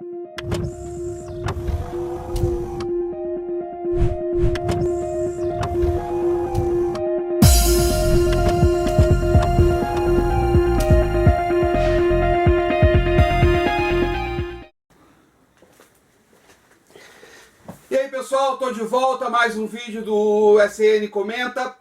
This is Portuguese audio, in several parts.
E aí pessoal, estou de volta a mais um vídeo do SN Comenta.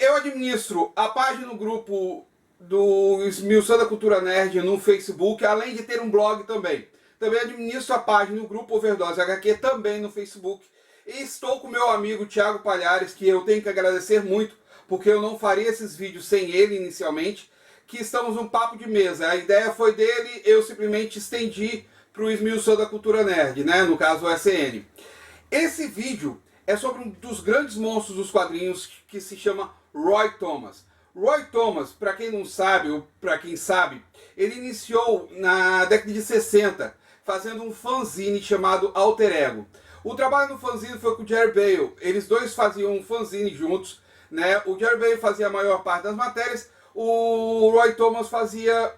Eu administro a página no grupo do Esmiuçando a Cultura Nerd no Facebook, além de ter um blog também. Também administro a página no grupo Overdose HQ também no Facebook. E estou com meu amigo Thiago Palhares, que eu tenho que agradecer muito, porque eu não faria esses vídeos sem ele inicialmente, que estamos num papo de mesa. A ideia foi dele, eu simplesmente estendi para o Esmiuçando a Cultura Nerd, né? No caso o SN. Esse vídeo é sobre um dos grandes monstros dos quadrinhos que se chama Roy Thomas. Roy Thomas, para quem não sabe, ou para quem sabe, ele iniciou na década de 60 fazendo um fanzine chamado Alter Ego. O trabalho no fanzine foi com o Jerry Bale. Eles dois faziam um fanzine juntos, né? O Jerry Bale fazia a maior parte das matérias, o Roy Thomas fazia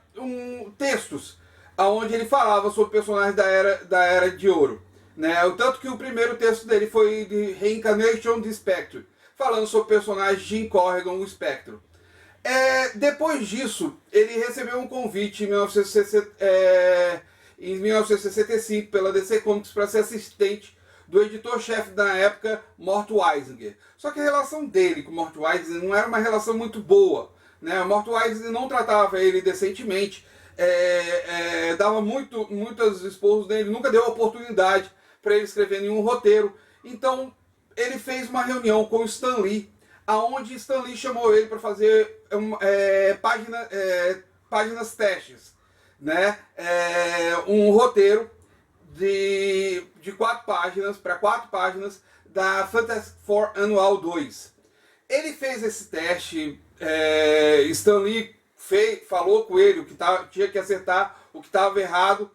textos onde ele falava sobre personagens da Era de Ouro. Né? Tanto que o primeiro texto dele foi de Reincarnation de Spectre, falando sobre o personagem Jim Corrigan, o Espectro. Depois disso, ele recebeu um convite em 1965 pela DC Comics para ser assistente do editor-chefe da época, Mort Weisinger. Só que a relação dele com Mort Weisinger não era uma relação muito boa. Né? Mort Weisinger não tratava ele decentemente, dava muitos esporros nele, nunca deu oportunidade para ele escrever nenhum roteiro. Então ele fez uma reunião com o Stan Lee, aonde Stan Lee chamou ele para fazer páginas testes, né? Um roteiro de 4 páginas para 4 páginas da Fantastic Four Anual 2. Ele fez esse teste, Stan Lee falou com ele o que tinha que acertar, o que estava errado.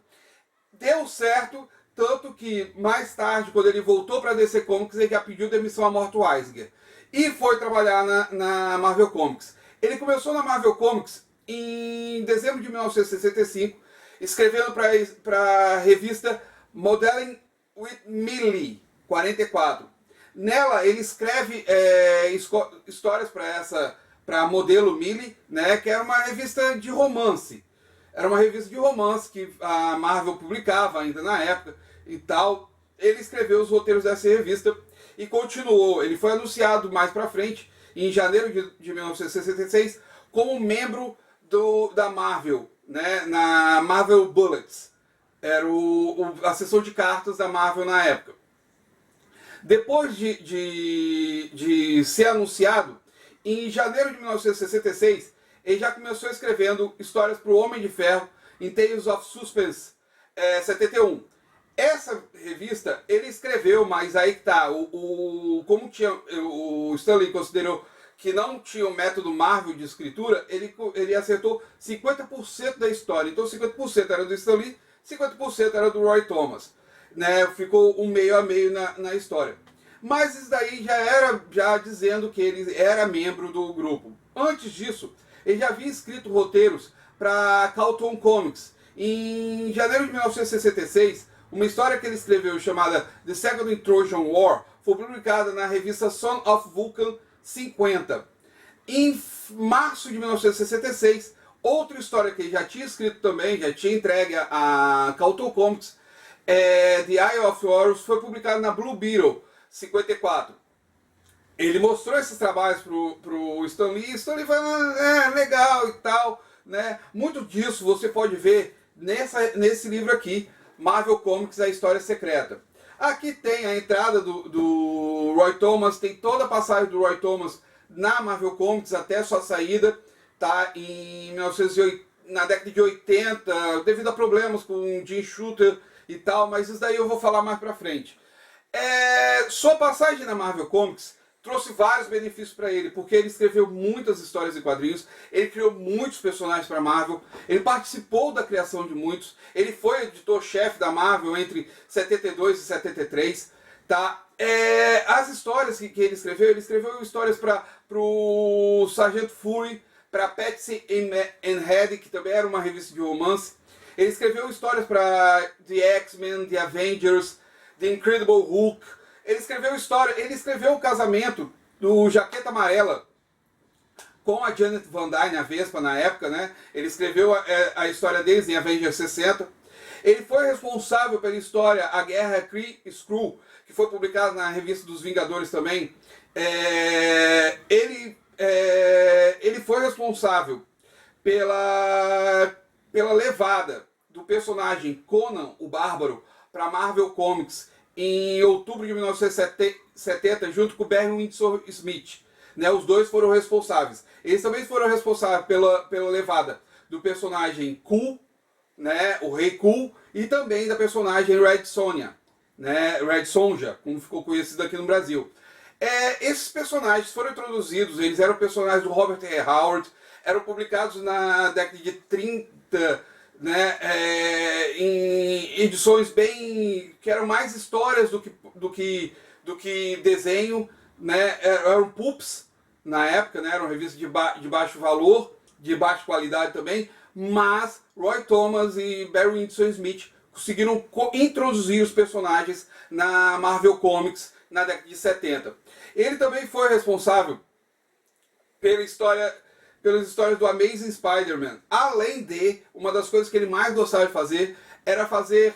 Deu certo, tanto que mais tarde, quando ele voltou para a DC Comics, ele já pediu demissão a Mort Weisinger e foi trabalhar na Marvel Comics. Ele começou na Marvel Comics em dezembro de 1965, escrevendo para a revista Modeling with Millie 44. Nela ele escreve histórias para Modelo Millie, né, que era uma revista de romance. Era uma revista de romance que a Marvel publicava ainda na época e tal. Ele escreveu os roteiros dessa revista e continuou. Ele foi anunciado mais pra frente, em janeiro de 1966, como membro da Marvel, né, na Marvel Bullets. Era a seção de cartas da Marvel na época. Depois de ser anunciado, em janeiro de 1966, ele já começou escrevendo histórias para o Homem de Ferro em Tales of Suspense 71. Essa revista ele escreveu, mas aí que tá, como o Stan Lee considerou que não tinha o método Marvel de escritura, ele acertou 50% da história. Então 50% era do Stan Lee, 50% era do Roy Thomas. Né? Ficou um meio a meio na história. Mas isso daí já dizendo que ele era membro do grupo. Antes disso, ele já havia escrito roteiros para Carlton Comics. Em janeiro de 1966, uma história que ele escreveu chamada The Second Trojan War foi publicada na revista Son of Vulcan 50. Em março de 1966, outra história que ele já tinha escrito também, já tinha entregue a Carlton Comics, The Eye of Horus, foi publicada na Blue Beetle 54. Ele mostrou esses trabalhos pro Stan Lee, e Stan Lee falou, legal e tal, né? Muito disso você pode ver nesse livro aqui, Marvel Comics, A História Secreta. Aqui tem a entrada do Roy Thomas, tem toda a passagem do Roy Thomas na Marvel Comics até sua saída, tá? Em 1980, na década de 80, devido a problemas com Jim Shooter e tal, mas isso daí eu vou falar mais pra frente. Sua passagem na Marvel Comics trouxe vários benefícios para ele, porque ele escreveu muitas histórias em quadrinhos, ele criou muitos personagens para a Marvel, ele participou da criação de muitos, ele foi editor-chefe da Marvel entre 72 e 73, tá? As histórias que ele escreveu histórias para o Sargento Fury, para Patsy and Head, que também era uma revista de romance. Ele escreveu histórias para The X-Men, The Avengers, The Incredible Hulk. Ele escreveu o casamento do Jaqueta Amarela com a Janet Van Dyne, a Vespa, na época, né? Ele escreveu a história deles em Avengers 60. Ele foi responsável pela história A Guerra Kree-Skrull, que foi publicada na revista dos Vingadores também. Ele foi responsável pela levada do personagem Conan o Bárbaro para Marvel Comics em outubro de 1970, junto com o Barry Windsor Smith. Né, os dois foram responsáveis. Eles também foram responsáveis pela levada do personagem Cool, né, o Rei Cool, e também da personagem Red Sonja, né, Red Sonja, como ficou conhecido aqui no Brasil. Esses personagens foram introduzidos, eles eram personagens do Robert E. Howard, eram publicados na década de 30, né, em edições que eram mais histórias do que desenho, né, eram pulps na época, né, eram revistas de baixo valor, de baixa qualidade também, mas Roy Thomas e Barry Windsor Smith conseguiram introduzir os personagens na Marvel Comics na década de 70. Ele também foi responsável pelas histórias do Amazing Spider-Man. Além de, uma das coisas que ele mais gostava de fazer era fazer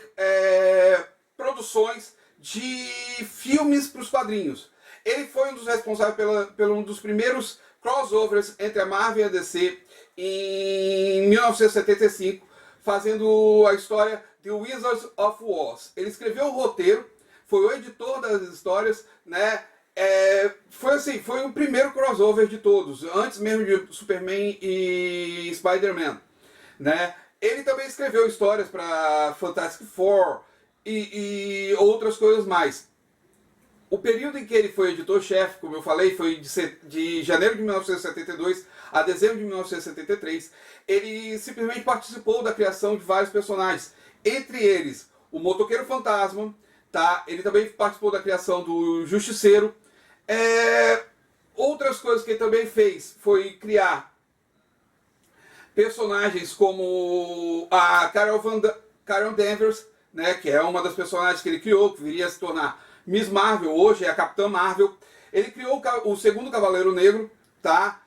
produções de filmes para os quadrinhos. Ele foi um dos responsáveis pelo um dos primeiros crossovers entre a Marvel e a DC em 1975, fazendo a história The Wizards of Oz. Ele escreveu o roteiro, foi o editor das histórias, né? Foi o primeiro crossover de todos, antes mesmo de Superman e Spider-Man, né? Ele também escreveu histórias para Fantastic Four e outras coisas mais. O período em que ele foi editor-chefe, como eu falei, foi de janeiro de 1972 a dezembro de 1973. Ele simplesmente participou da criação de vários personagens, entre eles o Motoqueiro Fantasma, tá? Ele também participou da criação do Justiceiro. Outras coisas que ele também fez foi criar personagens como a Carol Danvers, né, que é uma das personagens que ele criou, que viria a se tornar Miss Marvel, hoje é a Capitã Marvel. Ele criou o segundo Cavaleiro Negro, tá?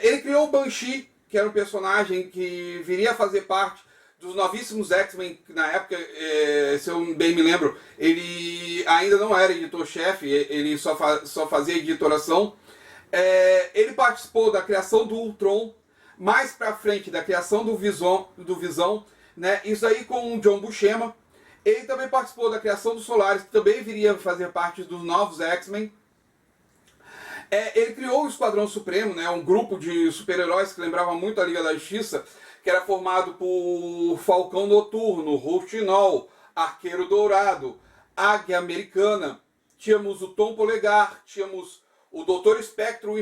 Ele criou o Banshee, que era um personagem que viria a fazer parte dos novíssimos X-Men, que na época, se eu bem me lembro, ele ainda não era editor-chefe, ele só fazia editoração. Ele participou da criação do Ultron, mais pra frente da criação do Visão, né? Isso aí com o John Buscema. Ele também participou da criação do Solaris, que também viria a fazer parte dos novos X-Men. Ele criou o Esquadrão Supremo, né, um grupo de super-heróis que lembrava muito a Liga da Justiça, que era formado por Falcão Noturno, Rouxinol, Arqueiro Dourado, Águia Americana, tínhamos o Tom Polegar, tínhamos o Doutor Espectro,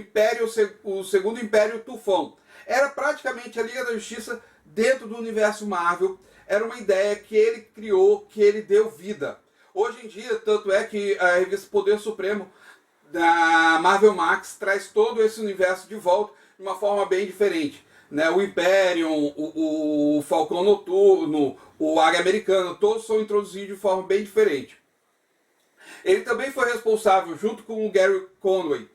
o Segundo Império Tufão. Era praticamente a Liga da Justiça dentro do universo Marvel. Era uma ideia que ele criou, que ele deu vida. Hoje em dia, tanto é que a revista Poder Supremo da Marvel Max traz todo esse universo de volta de uma forma bem diferente. Né? O Imperium, o Falcão Noturno, o Águia Americana, todos são introduzidos de forma bem diferente. Ele também foi responsável, junto com o Gary Conway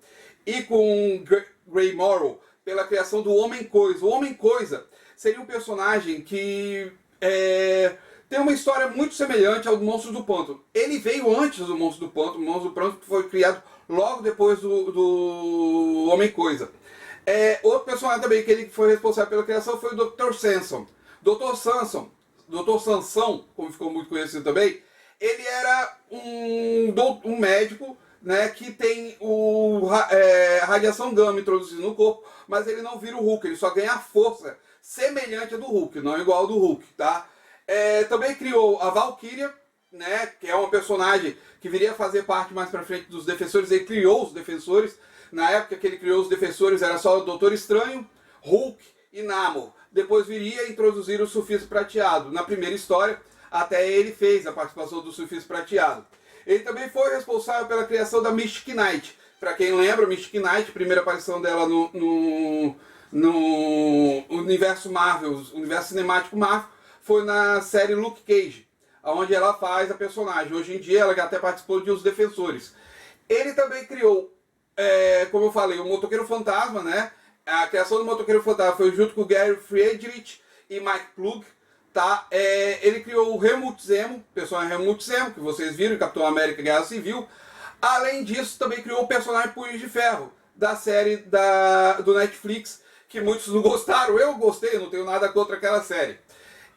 e com o Gray Morrow, pela criação do Homem-Coisa. O Homem-Coisa seria um personagem que tem uma história muito semelhante ao do Monstro do Pântano. Ele veio antes do Monstro do Pântano. O Monstro do Pântano foi criado logo depois do Homem-Coisa. Outro personagem também que ele foi responsável pela criação foi o Dr. Samson. Dr. Sansão, como ficou muito conhecido também, ele era um médico, né, que tem radiação gama introduzida no corpo, mas ele não vira o Hulk, ele só ganha força semelhante à do Hulk, não igual ao do Hulk, tá? Também criou a Valkyria, né, que é uma personagem que viria a fazer parte mais pra frente dos Defensores. Ele criou os Defensores. Na época que ele criou os Defensores era só o Doutor Estranho, Hulk e Namor. Depois viria a introduzir o Surfista Prateado. Na primeira história, até ele fez a participação do Surfista Prateado. Ele também foi responsável pela criação da Mystic Knight. Para quem lembra, Mystic Knight, primeira aparição dela no universo Marvel, universo cinemático Marvel, foi na série Luke Cage, onde ela faz a personagem. Hoje em dia ela já até participou de Os Defensores. Ele também criou, como eu falei, o Motoqueiro Fantasma, né? A criação do Motoqueiro Fantasma foi junto com o Gary Friedrich e Mike Plug, tá? Ele criou o Helmut Zemo, o personagem Helmut Zemo, que vocês viram em Capitão América Guerra Civil. Além disso, também criou o personagem Punho de Ferro, da série do Netflix, que muitos não gostaram. Eu gostei, não tenho nada contra aquela série.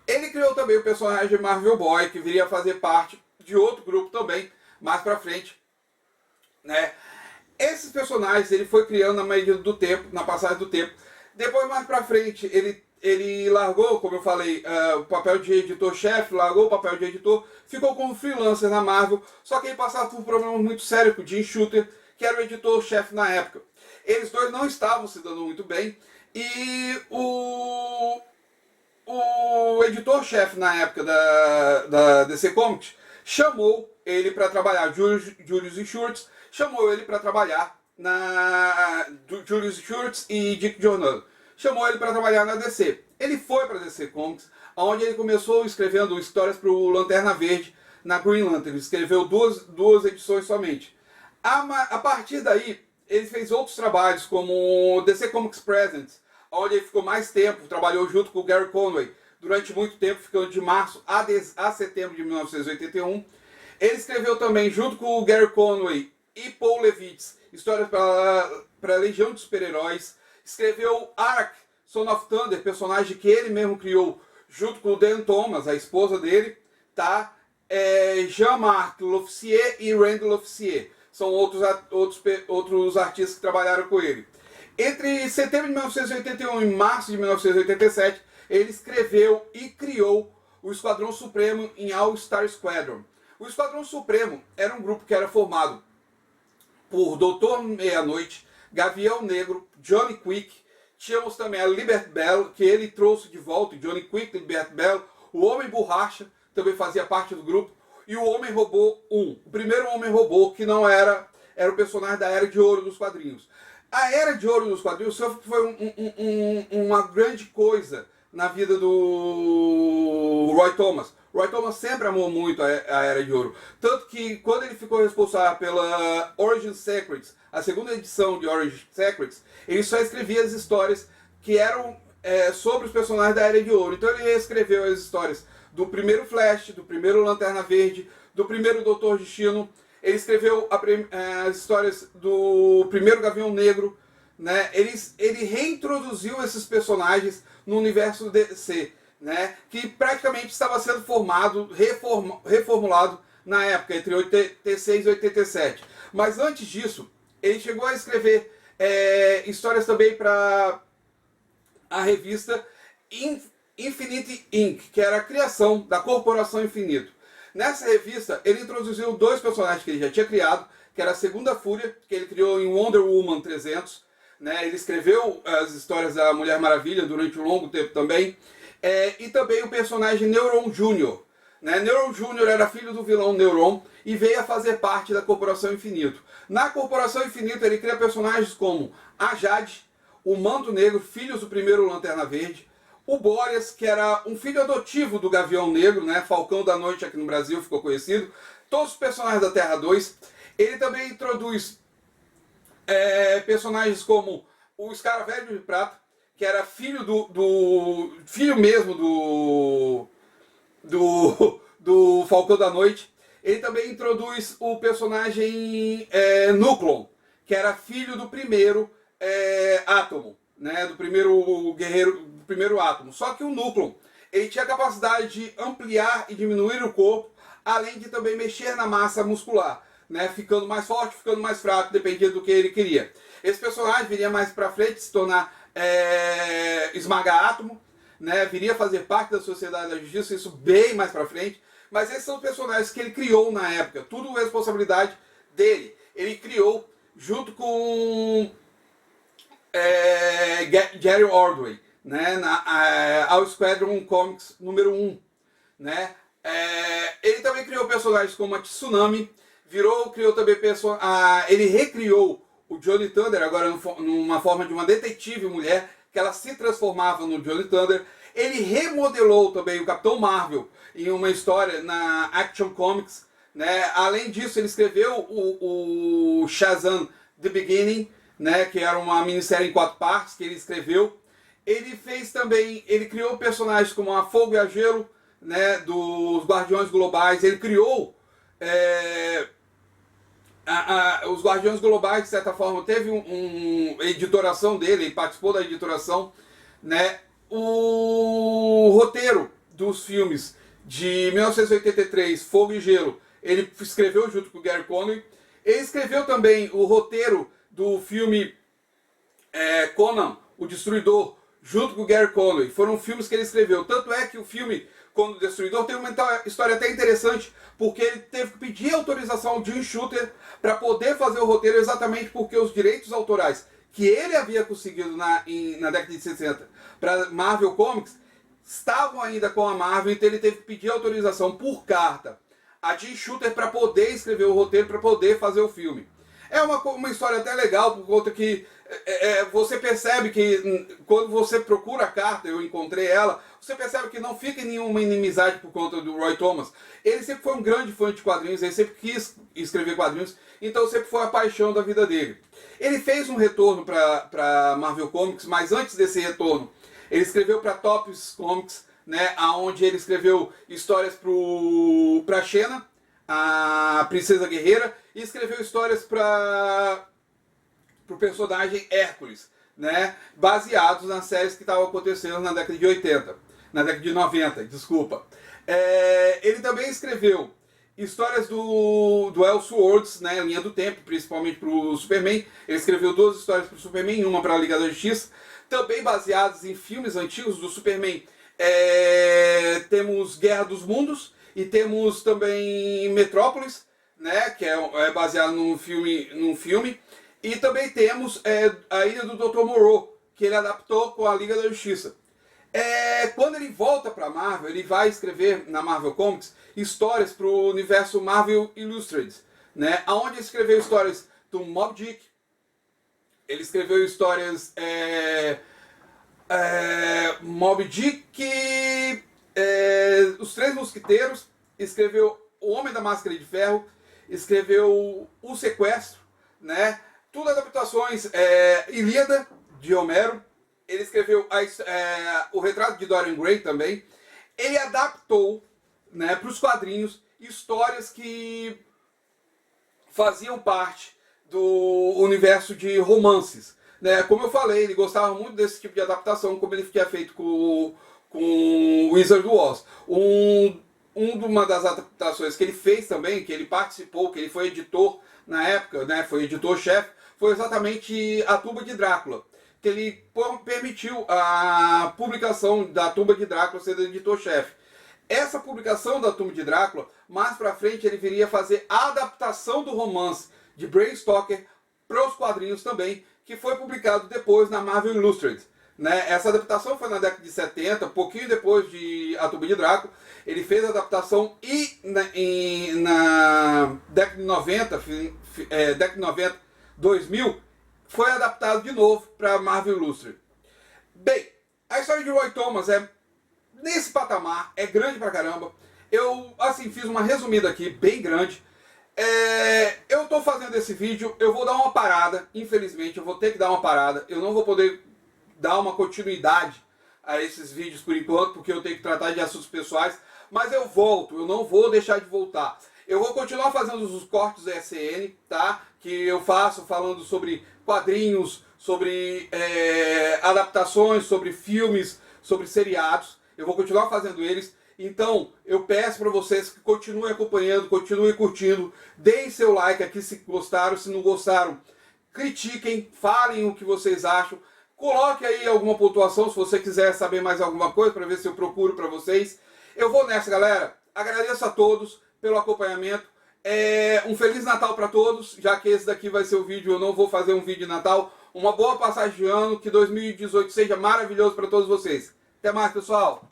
Ele criou também o personagem Marvel Boy, que viria a fazer parte de outro grupo também, mais pra frente, né? Esses personagens ele foi criando na medida do tempo, na passagem do tempo. Depois, mais pra frente, ele largou, como eu falei, o papel de editor-chefe, largou o papel de editor, ficou como freelancer na Marvel, só que ele passava por um problema muito sério com o Jim Shooter, que era o editor-chefe na época. Eles dois não estavam se dando muito bem, e o editor-chefe na época da DC Comics chamou ele para trabalhar, Julius Schurz, chamou ele para trabalhar Julius Schurz e Dick Jordan. Chamou ele para trabalhar na DC. Ele foi para a DC Comics, onde ele começou escrevendo histórias para o Lanterna Verde na Green Lantern. Ele escreveu duas edições somente. A partir daí, ele fez outros trabalhos, como DC Comics Presents, onde ele ficou mais tempo, trabalhou junto com o Gary Conway durante muito tempo, ficando de março a setembro de 1981. Ele escreveu também, junto com o Gary Conway e Paul Levitz, histórias para a Legião de Super-Heróis. Escreveu Ark, Son of Thunder, personagem que ele mesmo criou, junto com o Dan Thomas, a esposa dele, tá? Jean-Marc Lofficier e Randall Lofficier. São outros artistas que trabalharam com ele. Entre setembro de 1981 e março de 1987, ele escreveu e criou o Esquadrão Supremo em All Star Squadron. O Esquadrão Supremo era um grupo que era formado por Doutor Meia-Noite, Gavião Negro, Johnny Quick. Tínhamos também a Liberty Bell, que ele trouxe de volta, Johnny Quick, Liberty Bell. O Homem Borracha também fazia parte do grupo. E o Homem Robô 1, o primeiro Homem Robô, que não era o personagem da Era de Ouro dos quadrinhos. A Era de Ouro dos quadrinhos foi uma grande coisa na vida do Roy Thomas. Roy Thomas sempre amou muito a Era de Ouro. Tanto que quando ele ficou responsável pela Origin Secrets, a segunda edição de Origin Secrets, ele só escrevia as histórias que eram sobre os personagens da Era de Ouro. Então ele reescreveu as histórias do primeiro Flash, do primeiro Lanterna Verde, do primeiro Doutor Destino. Ele escreveu as histórias do primeiro Gavião Negro, né? Ele reintroduziu esses personagens no universo DC, né? Que praticamente estava sendo reformulado na época, entre 86 e 87. Mas antes disso, ele chegou a escrever histórias também para a revista Infinity Inc., que era a criação da Corporação Infinito. Nessa revista, ele introduziu dois personagens que ele já tinha criado, que era a Segunda Fúria, que ele criou em Wonder Woman 300. Né? Ele escreveu as histórias da Mulher Maravilha durante um longo tempo também. E também o personagem Neuron Jr. Né? Neuron Jr. era filho do vilão Neuron e veio a fazer parte da Corporação Infinito. Na Corporação Infinito, ele cria personagens como a Jade, o Manto Negro, filhos do primeiro Lanterna Verde, o Boreas, que era um filho adotivo do Gavião Negro, né? Falcão da Noite aqui no Brasil ficou conhecido. Todos os personagens da Terra 2. Ele também introduz personagens como o Escaravelho de Prata, que era filho filho mesmo do Falcão da Noite. Ele também introduz o personagem Nucleon, que era filho do primeiro Átomo, né? Do primeiro guerreiro, do primeiro Átomo. Só que o Nucleon, ele tinha a capacidade de ampliar e diminuir o corpo, além de também mexer na massa muscular, né? Ficando mais forte, ficando mais fraco, dependia do que ele queria. Esse personagem viria mais pra frente se tornar Esmaga-Átomo, né? Viria a fazer parte da Sociedade da Justiça, isso bem mais pra frente. Mas esses são os personagens que ele criou na época, tudo responsabilidade dele. Ele criou junto com Jerry Ordway, né? Ao Squadron Comics número 1. Né? Ele também criou personagens como a Tsunami, criou também ele recriou o Johnny Thunder, agora numa forma de uma detetive mulher, que ela se transformava no Johnny Thunder. Ele remodelou também o Capitão Marvel em uma história na Action Comics, né? Além disso, ele escreveu o Shazam The Beginning, né? Que era uma minissérie em 4 partes que ele escreveu. Ele fez também, ele criou personagens como a Fogo e a Gelo, né? Dos Guardiões Globais. Ele criou os Guardiões Globais, de certa forma, teve uma editoração dele, ele participou da editoração, né? O roteiro dos filmes de 1983, Fogo e Gelo, ele escreveu junto com o Gary Conway. Ele escreveu também o roteiro do filme Conan, o Destruidor, junto com o Gary Conway. Foram filmes que ele escreveu. Tanto é que o filme Conan o Destruidor tem uma história até interessante, porque ele teve que pedir autorização ao Jim Shooter para poder fazer o roteiro, exatamente porque os direitos autorais que ele havia conseguido na década de 60 para Marvel Comics estavam ainda com a Marvel, então ele teve que pedir autorização por carta a Jim Shooter para poder escrever o roteiro, para poder fazer o filme. É uma história até legal, por conta que você percebe que quando você procura a carta, eu encontrei ela, você percebe que não fica nenhuma inimizade por conta do Roy Thomas. Ele sempre foi um grande fã de quadrinhos, ele sempre quis escrever quadrinhos, então sempre foi a paixão da vida dele. Ele fez um retorno para Marvel Comics, mas antes desse retorno, ele escreveu para Topps Comics, né, onde ele escreveu histórias para Xena, a Princesa Guerreira, e escreveu histórias para o personagem Hércules, né, baseados nas séries que estavam acontecendo na década de 80, na década de 90, desculpa. Ele também escreveu histórias do Elseworlds, né, linha do tempo, principalmente para o Superman. Ele escreveu 2 histórias para o Superman, uma para a Liga da Justiça, também baseadas em filmes antigos do Superman. Temos Guerra dos Mundos e temos também Metrópolis, né, que é baseado num filme. E também temos a Ilha do Dr. Moreau, que ele adaptou com a Liga da Justiça. Quando ele volta para a Marvel, ele vai escrever na Marvel Comics histórias para o universo Marvel Illustrated, né, onde ele escreveu histórias do Moby Dick, ele escreveu histórias Moby Dick, Os Três Mosquiteiros, escreveu O Homem da Máscara de Ferro, escreveu O Sequestro, né, tudo adaptações, Ilíada, de Homero. Ele escreveu o Retrato de Dorian Gray também. Ele adaptou, né, para os quadrinhos histórias que faziam parte do universo de romances, né? Como eu falei, ele gostava muito desse tipo de adaptação, como ele tinha feito com Wizard of Oz. Uma das adaptações que ele fez também, que ele participou, que ele foi editor na época, né, foi editor-chefe, foi exatamente A Tumba de Drácula, que ele permitiu a publicação da Tumba de Drácula sendo editor-chefe. Essa publicação da Tumba de Drácula, mais pra frente ele viria fazer a adaptação do romance de Bram Stoker para os quadrinhos também, que foi publicado depois na Marvel Illustrated, né? Essa adaptação foi na década de 70, pouquinho depois de A Tumba de Drácula. Ele fez a adaptação e na década de 90, 2000, foi adaptado de novo para Marvel Illustrated. Bem, a história de Roy Thomas é nesse patamar, é grande pra caramba. Eu, assim, fiz uma resumida aqui, bem grande. Eu tô fazendo esse vídeo, eu vou dar uma parada, infelizmente, eu vou ter que dar uma parada. Eu não vou poder dar uma continuidade a esses vídeos por enquanto, porque eu tenho que tratar de assuntos pessoais. Mas eu volto, eu não vou deixar de voltar. Eu vou continuar fazendo os cortes da ESN, tá? Que eu faço falando sobre quadrinhos, sobre adaptações, sobre filmes, sobre seriados. Eu vou continuar fazendo eles. Então, eu peço para vocês que continuem acompanhando, continuem curtindo. Deem seu like aqui se gostaram, se não gostaram, critiquem, falem o que vocês acham. Coloque aí alguma pontuação se você quiser saber mais alguma coisa, para ver se eu procuro para vocês. Eu vou nessa, galera. Agradeço a todos pelo acompanhamento. Um Feliz Natal para todos, já que esse daqui vai ser o vídeo, eu não vou fazer um vídeo de Natal. Uma boa passagem de ano, que 2018 seja maravilhoso para todos vocês. Até mais, pessoal!